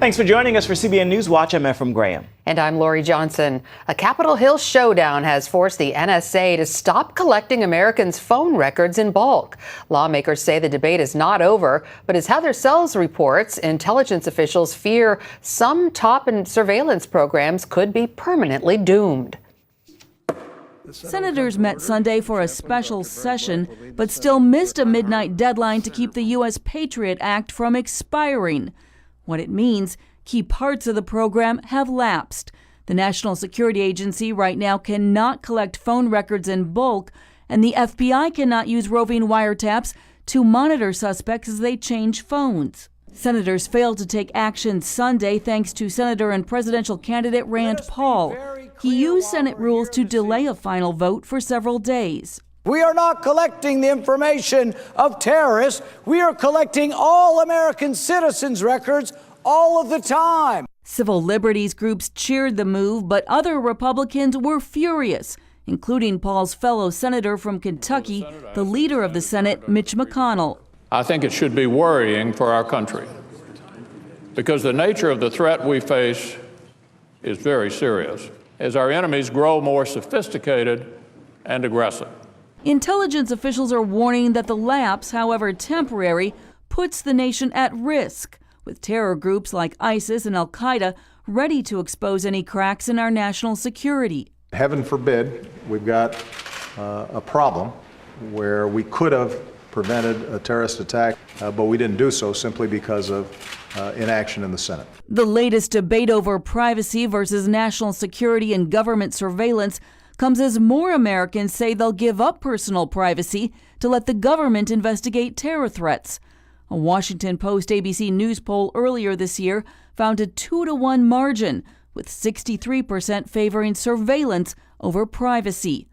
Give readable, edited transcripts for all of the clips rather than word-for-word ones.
Thanks for joining us for CBN NewsWatch. I'm Ephraim Graham. And I'm Lori Johnson. A Capitol Hill showdown has forced the NSA to stop collecting Americans' phone records in bulk. Lawmakers say the debate is not over, but as Heather Sells reports, intelligence officials fear some top and surveillance programs could be permanently doomed. Senators met Sunday for a special session, but still missed a midnight deadline to keep the U.S. Patriot Act from expiring. What it means, key parts of the program have lapsed. The National Security Agency right now cannot collect phone records in bulk, and the FBI cannot use roving wiretaps to monitor suspects as they change phones. Senators failed to take action Sunday thanks to Senator and presidential candidate Rand Paul. He used Senate rules to delay a final vote for several days. We are not collecting the information of terrorists. We are collecting all American citizens' records all of the time. Civil liberties groups cheered the move, but other Republicans were furious, including Paul's fellow senator from Kentucky, the leader of the Senate, Mitch McConnell. I think it should be worrying for our country because the nature of the threat we face is very serious as our enemies grow more sophisticated and aggressive. Intelligence officials are warning that the lapse, however temporary, puts the nation at risk, with terror groups like ISIS and Al-Qaeda ready to expose any cracks in our national security. Heaven forbid we've got a problem where we could have prevented a terrorist attack, but we didn't do so simply because of inaction in the Senate. The latest debate over privacy versus national security and government surveillance comes as more Americans say they'll give up personal privacy to let the government investigate terror threats. A Washington Post ABC News poll earlier this year found a 2-to-1 margin, with 63% favoring surveillance over privacy.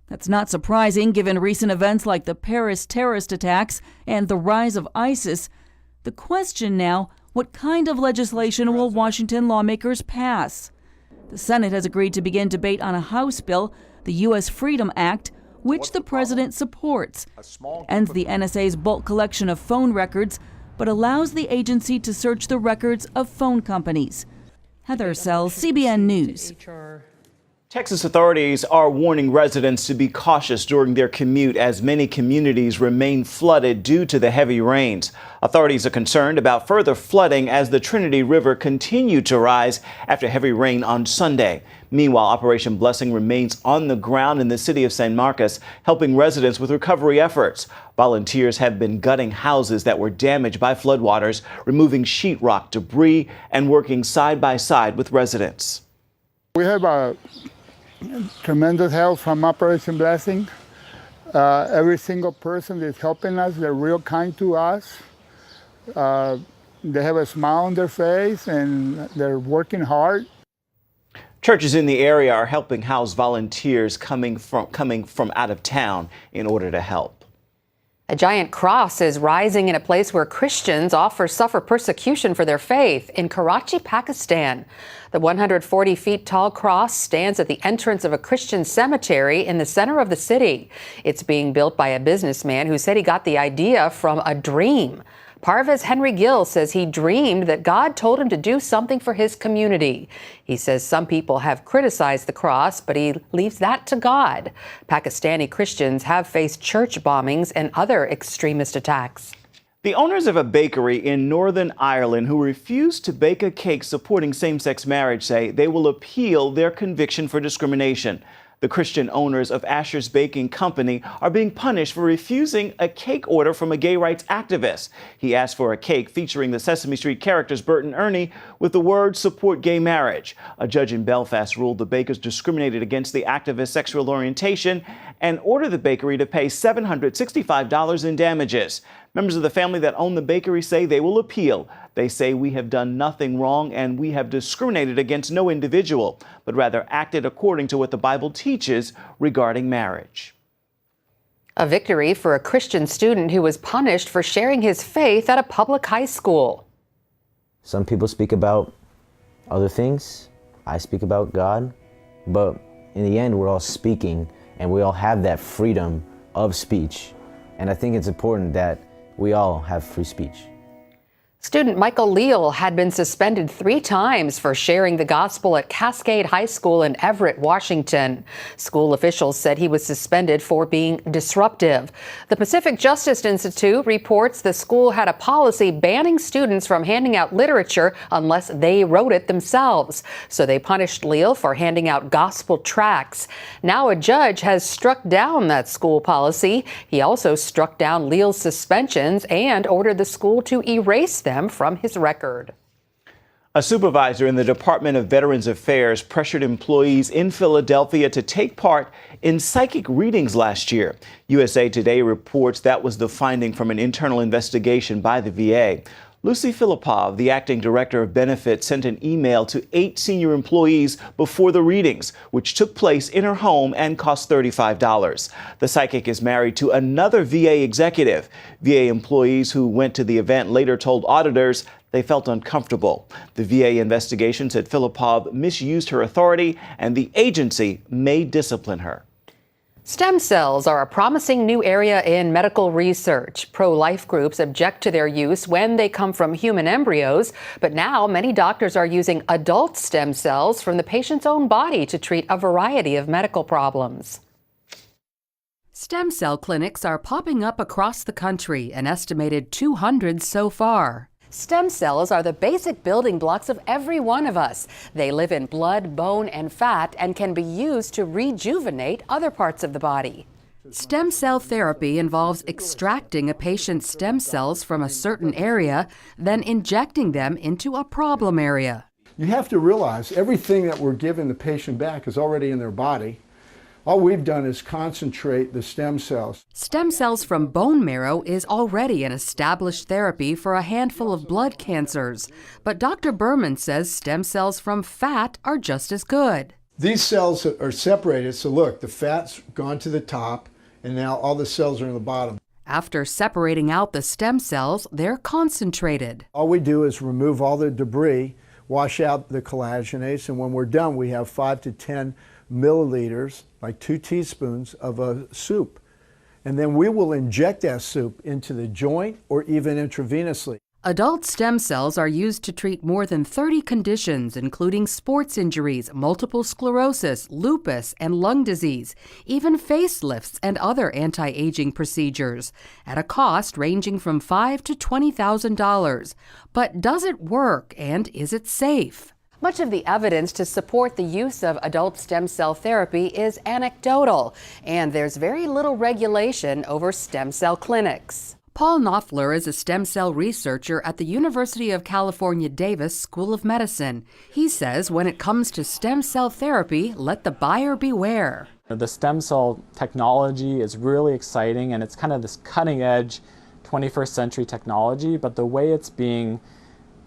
That's not surprising given recent events like the Paris terrorist attacks and the rise of ISIS. The question now, what kind of legislation will Washington lawmakers pass? The Senate has agreed to begin debate on a House bill, the U.S. Freedom Act, which the president supports. It ends the NSA's bulk collection of phone records, but allows the agency to search the records of phone companies. Heather Sells, CBN News. Texas authorities are warning residents to be cautious during their commute as many communities remain flooded due to the heavy rains. Authorities are concerned about further flooding as the Trinity River continued to rise after heavy rain on Sunday. Meanwhile, Operation Blessing remains on the ground in the city of San Marcos, helping residents with recovery efforts. Volunteers have been gutting houses that were damaged by floodwaters, removing sheetrock debris, and working side by side with residents. We have a tremendous help from Operation Blessing. Every single person is helping us. They're real kind to us. They have a smile on their face and they're working hard. Churches in the area are helping house volunteers coming from out of town in order to help. A giant cross is rising in a place where Christians suffer persecution for their faith in Karachi, Pakistan. The 140 feet tall cross stands at the entrance of a Christian cemetery in the center of the city. It's being built by a businessman who said he got the idea from a dream. Paves Henry Gill says he dreamed that God told him to do something for his community. He says some people have criticized the cross, but he leaves that to God. Pakistani Christians have faced church bombings and other extremist attacks. The owners of a bakery in Northern Ireland who refused to bake a cake supporting same-sex marriage say they will appeal their conviction for discrimination. The Christian owners of Asher's Baking Company are being punished for refusing a cake order from a gay rights activist. He asked for a cake featuring the Sesame Street characters Bert and Ernie with the words "support gay marriage." A judge in Belfast ruled the bakers discriminated against the activist's sexual orientation and ordered the bakery to pay $765 in damages. Members of the family that own the bakery say they will appeal. They say we have done nothing wrong and we have discriminated against no individual, but rather acted according to what the Bible teaches regarding marriage. A victory for a Christian student who was punished for sharing his faith at a public high school. Some people speak about other things. I speak about God. But in the end, we're all speaking and we all have that freedom of speech. And I think it's important that we all have free speech. Student Michael Leal had been suspended 3 times for sharing the gospel at Cascade High School in Everett, Washington. School officials said he was suspended for being disruptive. The Pacific Justice Institute reports the school had a policy banning students from handing out literature unless they wrote it themselves. So they punished Leal for handing out gospel tracts. Now a judge has struck down that school policy. He also struck down Leal's suspensions and ordered the school to erase them from his record. A supervisor in the Department of Veterans Affairs pressured employees in Philadelphia to take part in psychic readings last year. USA Today reports that was the finding from an internal investigation by the VA. Lucy Filipov, the acting director of benefits, sent an email to 8 senior employees before the readings, which took place in her home and cost $35. The psychic is married to another VA executive. VA employees who went to the event later told auditors they felt uncomfortable. The VA investigation said Filipov misused her authority and the agency may discipline her. Stem cells are a promising new area in medical research. Pro-life groups object to their use when they come from human embryos, but now many doctors are using adult stem cells from the patient's own body to treat a variety of medical problems. Stem cell clinics are popping up across the country, an estimated 200 so far. Stem cells are the basic building blocks of every one of us. They live in blood, bone, and fat and can be used to rejuvenate other parts of the body. Stem cell therapy involves extracting a patient's stem cells from a certain area, then injecting them into a problem area. You have to realize everything that we're giving the patient back is already in their body. All we've done is concentrate the stem cells. Stem cells from bone marrow is already an established therapy for a handful of blood cancers. But Dr. Berman says stem cells from fat are just as good. These cells are separated, so look, the fat's gone to the top, and now all the cells are in the bottom. After separating out the stem cells, they're concentrated. All we do is remove all the debris, wash out the collagenase, and when we're done, we have 5 to 10 milliliters, like 2 teaspoons of a soup. And then we will inject that soup into the joint or even intravenously. Adult stem cells are used to treat more than 30 conditions, including sports injuries, multiple sclerosis, lupus, and lung disease, even facelifts and other anti-aging procedures, at a cost ranging from $5,000 to $20,000. But does it work, and is it safe? Much of the evidence to support the use of adult stem cell therapy is anecdotal, and there's very little regulation over stem cell clinics. Paul Knopfler is a stem cell researcher at the University of California, Davis School of Medicine. He says when it comes to stem cell therapy, let the buyer beware. The stem cell technology is really exciting, and it's kind of this cutting edge 21st century technology, but the way it's being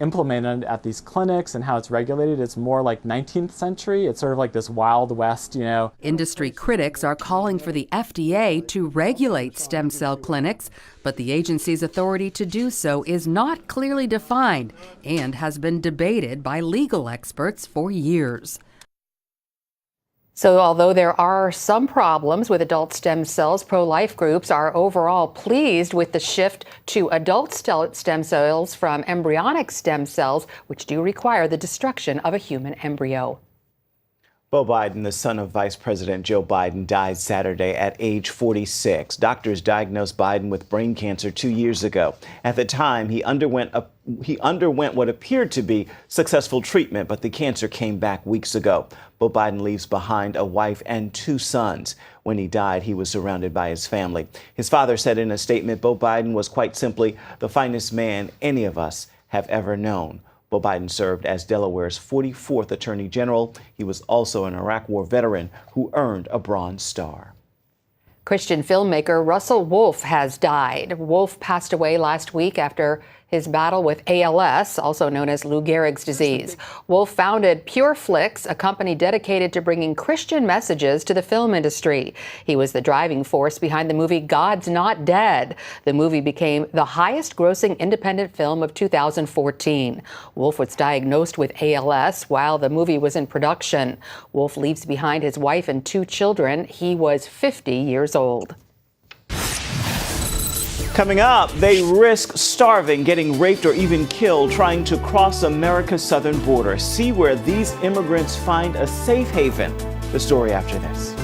implemented at these clinics and how it's regulated, it's more like 19th century. It's sort of like this Wild West, you know. Industry critics are calling for the FDA to regulate stem cell clinics, but the agency's authority to do so is not clearly defined and has been debated by legal experts for years. So although there are some problems with adult stem cells, pro-life groups are overall pleased with the shift to adult stem cells from embryonic stem cells, which do require the destruction of a human embryo. Beau Biden, the son of Vice President Joe Biden, died Saturday at age 46. Doctors diagnosed Biden with brain cancer 2 years ago. At the time, he underwent what appeared to be successful treatment, but the cancer came back weeks ago. Beau Biden leaves behind a wife and 2 sons. When he died, he was surrounded by his family. His father said in a statement, Beau Biden was quite simply the finest man any of us have ever known. Beau Biden served as Delaware's 44th Attorney General. He was also an Iraq War veteran who earned a Bronze Star. Christian filmmaker Russell Wolff has died. Wolff passed away last week after his battle with ALS, also known as Lou Gehrig's disease. Wolff founded Pure Flix, a company dedicated to bringing Christian messages to the film industry. He was the driving force behind the movie God's Not Dead. The movie became the highest-grossing independent film of 2014. Wolff was diagnosed with ALS while the movie was in production. Wolff leaves behind his wife and 2 children. He was 50 years old. Coming up, they risk starving, getting raped, or even killed trying to cross America's southern border. See where these immigrants find a safe haven. The story after this.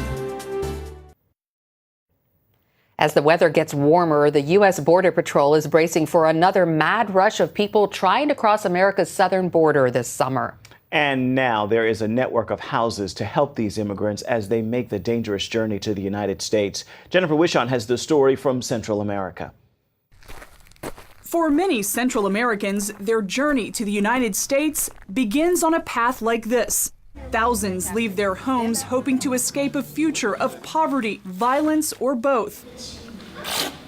As the weather gets warmer, the U.S. Border Patrol is bracing for another mad rush of people trying to cross America's southern border this summer. And now there is a network of houses to help these immigrants as they make the dangerous journey to the United States. Jennifer Wishon has the story from Central America. For many Central Americans, their journey to the United States begins on a path like this. Thousands leave their homes hoping to escape a future of poverty, violence, or both.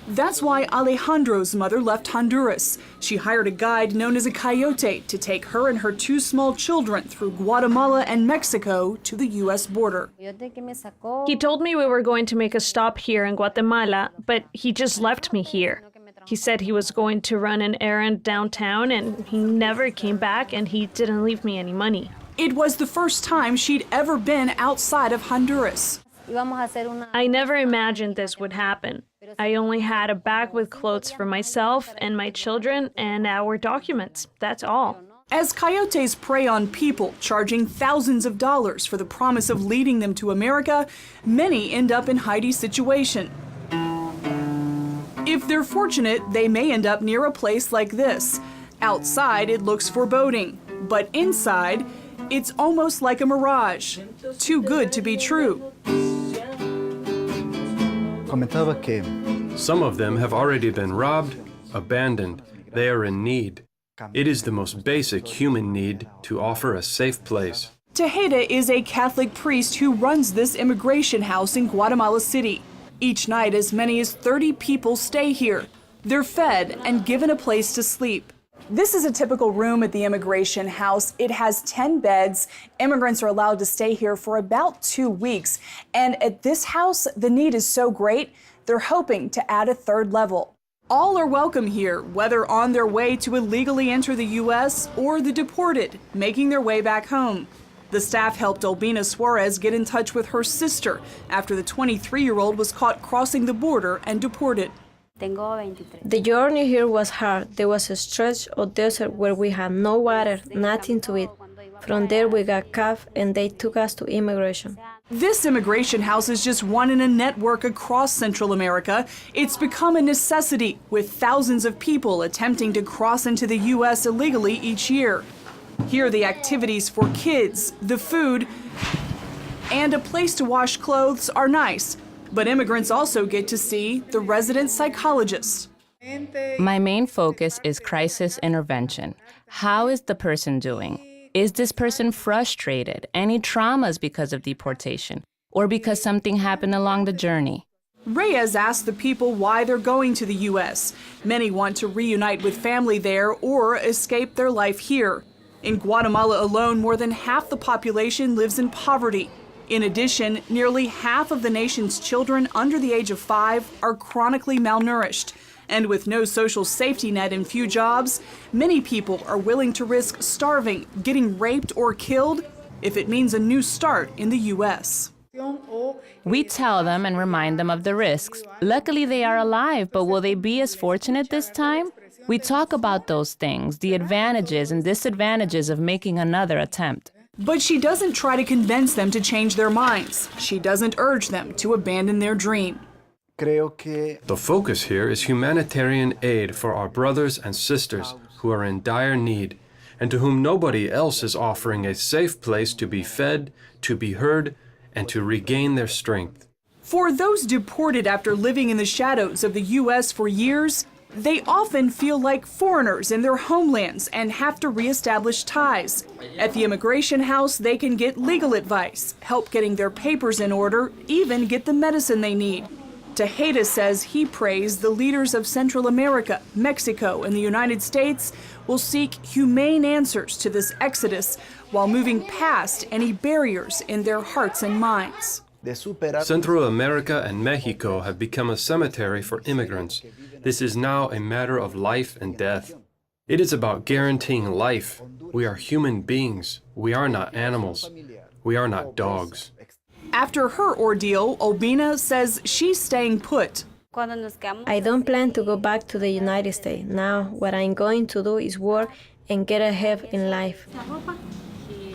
That's why Alejandro's mother left Honduras. She hired a guide known as a coyote to take her and her two small children through Guatemala and Mexico to the U.S. border. He told me we were going to make a stop here in Guatemala, but he just left me here. He said he was going to run an errand downtown, and he never came back, and he didn't leave me any money. It was the first time she'd ever been outside of Honduras. I never imagined this would happen. I only had a bag with clothes for myself and my children and our documents. That's all. As coyotes prey on people, charging thousands of dollars for the promise of leading them to America, many end up in Heidi's situation. If they're fortunate, they may end up near a place like this. Outside, it looks foreboding, but inside, it's almost like a mirage. Too good to be true. Some of them have already been robbed, abandoned. They are in need. It is the most basic human need to offer a safe place. Tejeda is a Catholic priest who runs this immigration house in Guatemala City. Each night, as many as 30 people stay here. They're fed and given a place to sleep. This is a typical room at the immigration house. It has 10 beds. Immigrants are allowed to stay here for about 2 weeks. And at this house, the need is so great, they're hoping to add a third level. All are welcome here, whether on their way to illegally enter the U.S. or the deported, making their way back home. The staff helped Albina Suarez get in touch with her sister after the 23-year-old was caught crossing the border and deported. The journey here was hard. There was a stretch of desert where we had no water, nothing to eat. From there we got caught and they took us to immigration. This immigration house is just one in a network across Central America. It's become a necessity, with thousands of people attempting to cross into the U.S. illegally each year. Here, the activities for kids, the food, and a place to wash clothes are nice. But immigrants also get to see the resident psychologist. My main focus is crisis intervention. How is the person doing? Is this person frustrated? Any traumas because of deportation? Or because something happened along the journey? Reyes asked the people why they're going to the U.S. Many want to reunite with family there or escape their life here. In Guatemala alone, more than half the population lives in poverty. In addition, nearly half of the nation's children under the age of 5 are chronically malnourished. And with no social safety net and few jobs, many people are willing to risk starving, getting raped or killed, if it means a new start in the U.S. We tell them and remind them of the risks. Luckily, they are alive, but will they be as fortunate this time? We talk about those things, the advantages and disadvantages of making another attempt. But she doesn't try to convince them to change their minds. She doesn't urge them to abandon their dream. The focus here is humanitarian aid for our brothers and sisters who are in dire need and to whom nobody else is offering a safe place to be fed, to be heard, and to regain their strength. For those deported after living in the shadows of the U.S. for years, they often feel like foreigners in their homelands and have to reestablish ties. At the immigration house, they can get legal advice, help getting their papers in order, even get the medicine they need. Tejeda says he prays the leaders of Central America, Mexico, and the United States will seek humane answers to this exodus while moving past any barriers in their hearts and minds. Central America and Mexico have become a cemetery for immigrants. This is now a matter of life and death. It is about guaranteeing life. We are human beings. We are not animals. We are not dogs. After her ordeal, Albina says she's staying put. I don't plan to go back to the United States. Now, what I'm going to do is work and get ahead in life.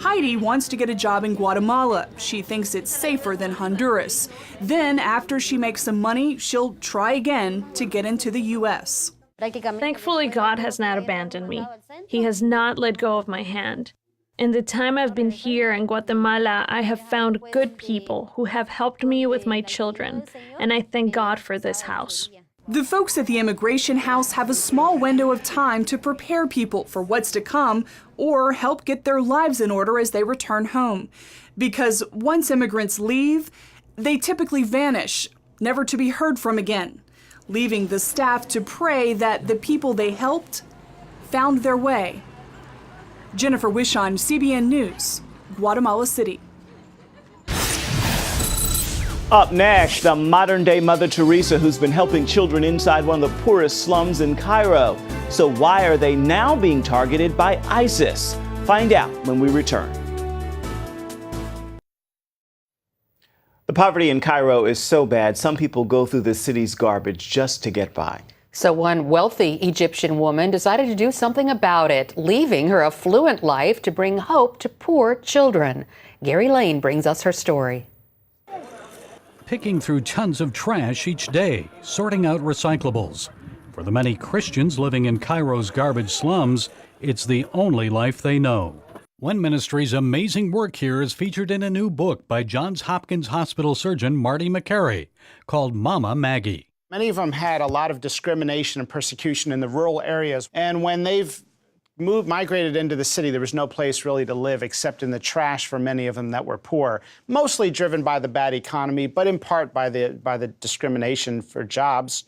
Heidi wants to get a job in Guatemala. She thinks it's safer than Honduras. Then, after she makes some money, she'll try again to get into the U.S. Thankfully, God has not abandoned me. He has not let go of my hand. In the time I've been here in Guatemala, I have found good people who have helped me with my children, and I thank God for this house. The folks at the immigration house have a small window of time to prepare people for what's to come or help get their lives in order as they return home. Because once immigrants leave, they typically vanish, never to be heard from again, leaving the staff to pray that the people they helped found their way. Jennifer Wishon, CBN News, Guatemala City. Up next, the modern-day Mother Teresa who's been helping children inside one of the poorest slums in Cairo. So why are they now being targeted by ISIS? Find out when we return. The poverty in Cairo is so bad, some people go through the city's garbage just to get by. So one wealthy Egyptian woman decided to do something about it, leaving her affluent life to bring hope to poor children. Gary Lane brings us her story. Picking through tons of trash each day, sorting out recyclables. For the many Christians living in Cairo's garbage slums, it's the only life they know. One ministry's amazing work here is featured in a new book by Johns Hopkins Hospital surgeon Marty McCary called Mama Maggie. Many of them had a lot of discrimination and persecution in the rural areas, and when they've migrated into the city, there was no place really to live except in the trash for many of them that were poor, mostly driven by the bad economy, but in part by the discrimination for jobs.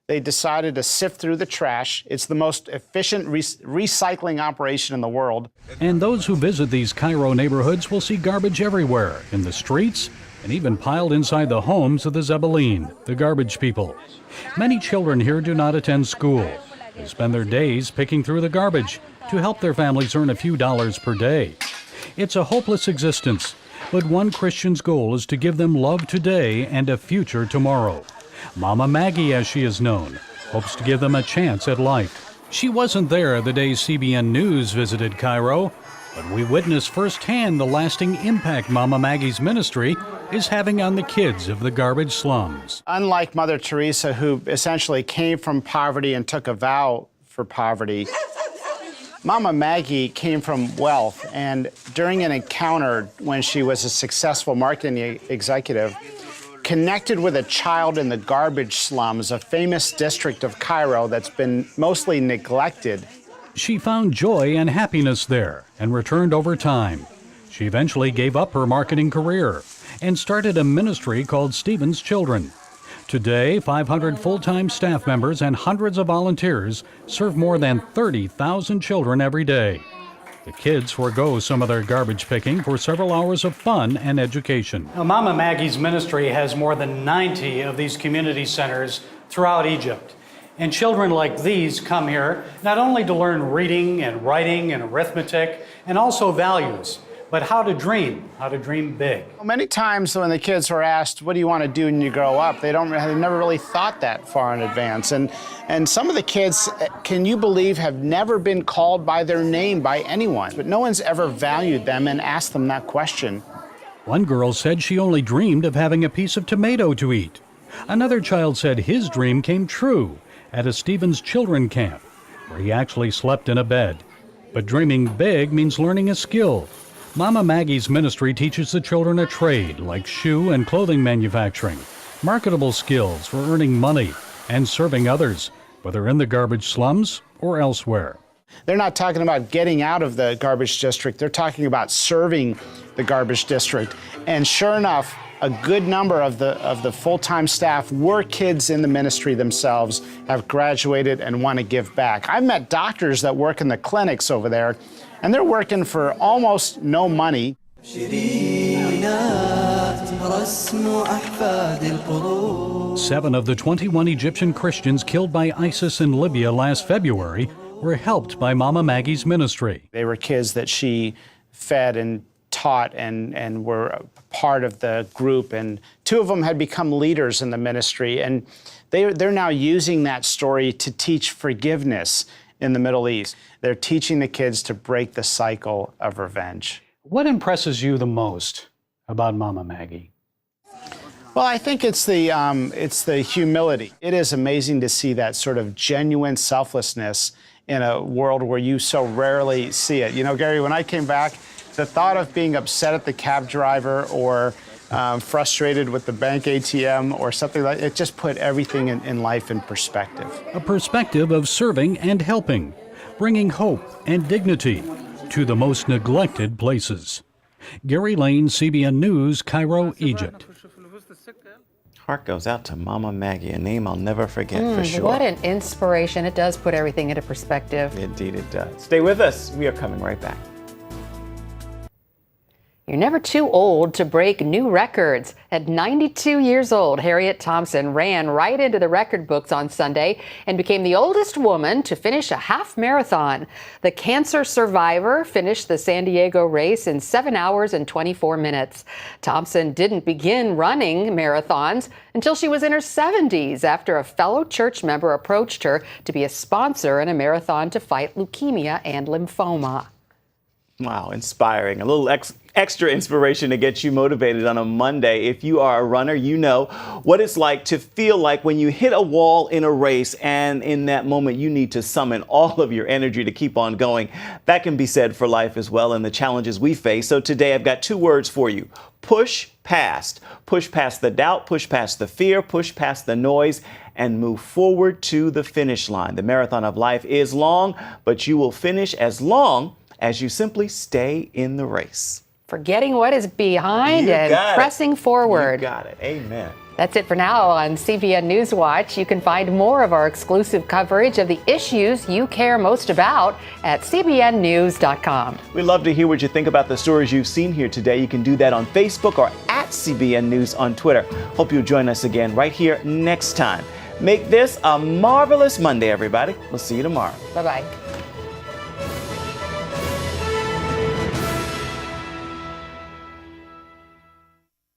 They decided to sift through the trash. It's the most efficient recycling operation in the world. And those who visit these Cairo neighborhoods will see garbage everywhere, in the streets, and even piled inside the homes of the Zebelin, the garbage people. Many children here do not attend school. They spend their days picking through the garbage to help their families earn a few dollars per day. It's a hopeless existence, but one Christian's goal is to give them love today and a future tomorrow. Mama Maggie, as she is known, hopes to give them a chance at life. She wasn't there the day CBN News visited Cairo, but we witnessed firsthand the lasting impact Mama Maggie's ministry is having on the kids of the garbage slums. Unlike Mother Teresa, who essentially came from poverty and took a vow for poverty, Mama Maggie came from wealth, and during an encounter when she was a successful marketing executive, connected with a child in the garbage slums, a famous district of Cairo that's been mostly neglected. She found joy and happiness there and returned over time. She eventually gave up her marketing career and started a ministry called Stephen's Children. Today, 500 full-time staff members and hundreds of volunteers serve more than 30,000 children every day. The kids forego some of their garbage picking for several hours of fun and education. Now, Mama Maggie's ministry has more than 90 of these community centers throughout Egypt. And children like these come here not only to learn reading and writing and arithmetic and also values, but how to dream big. Many times when the kids were asked, what do you want to do when you grow up, they've never really thought that far in advance. And some of the kids, can you believe, have never been called by their name by anyone, but no one's ever valued them and asked them that question. One girl said she only dreamed of having a piece of tomato to eat. Another child said his dream came true at a Stephen's Children camp, where he actually slept in a bed. But dreaming big means learning a skill. Mama Maggie's ministry teaches the children a trade like shoe and clothing manufacturing, marketable skills for earning money and serving others, whether in the garbage slums or elsewhere. They're not talking about getting out of the garbage district. They're talking about serving the garbage district. And sure enough, a good number of the full-time staff were kids in the ministry themselves, have graduated and want to give back. I've met doctors that work in the clinics over there, and they're working for almost no money. 7 of the 21 Egyptian Christians killed by ISIS in Libya last February were helped by Mama Maggie's ministry. They were kids that she fed and taught and were part of the group, and 2 of them had become leaders in the ministry, and They're now using that story to teach forgiveness in the Middle East. They're teaching the kids to break the cycle of revenge. What impresses you the most about Mama Maggie? Well, I think it's the humility. It is amazing to see that sort of genuine selflessness in a world where you so rarely see it. You know, Gary, when I came back, the thought of being upset at the cab driver or frustrated with the bank ATM or something like it just put everything in life in perspective. A perspective of serving and helping, bringing hope and dignity to the most neglected places. Gary Lane, CBN News, Cairo, Egypt. Heart goes out to Mama Maggie, a name I'll never forget for sure. What an inspiration. It does put everything into perspective. Indeed it does. Stay with us. We are coming right back. You're never too old to break new records. At 92 years old, Harriet Thompson ran right into the record books on Sunday and became the oldest woman to finish a half marathon. The cancer survivor finished the San Diego race in 7 hours and 24 minutes. Thompson didn't begin running marathons until she was in her 70s after a fellow church member approached her to be a sponsor in a marathon to fight leukemia and lymphoma. Wow, inspiring. A little extra inspiration to get you motivated on a Monday. If you are a runner, you know what it's like to feel like when you hit a wall in a race and in that moment you need to summon all of your energy to keep on going. That can be said for life as well and the challenges we face. So today I've got 2 words for you. Push past. Push past the doubt, push past the fear, push past the noise, and move forward to the finish line. The marathon of life is long, but you will finish as long as you simply stay in the race. Forgetting what is behind and pressing forward. You got it. Amen. That's it for now on CBN NewsWatch. You can find more of our exclusive coverage of the issues you care most about at cbnnews.com. We'd love to hear what you think about the stories you've seen here today. You can do that on Facebook or at CBN News on Twitter. Hope you'll join us again right here next time. Make this a marvelous Monday, everybody. We'll see you tomorrow. Bye-bye.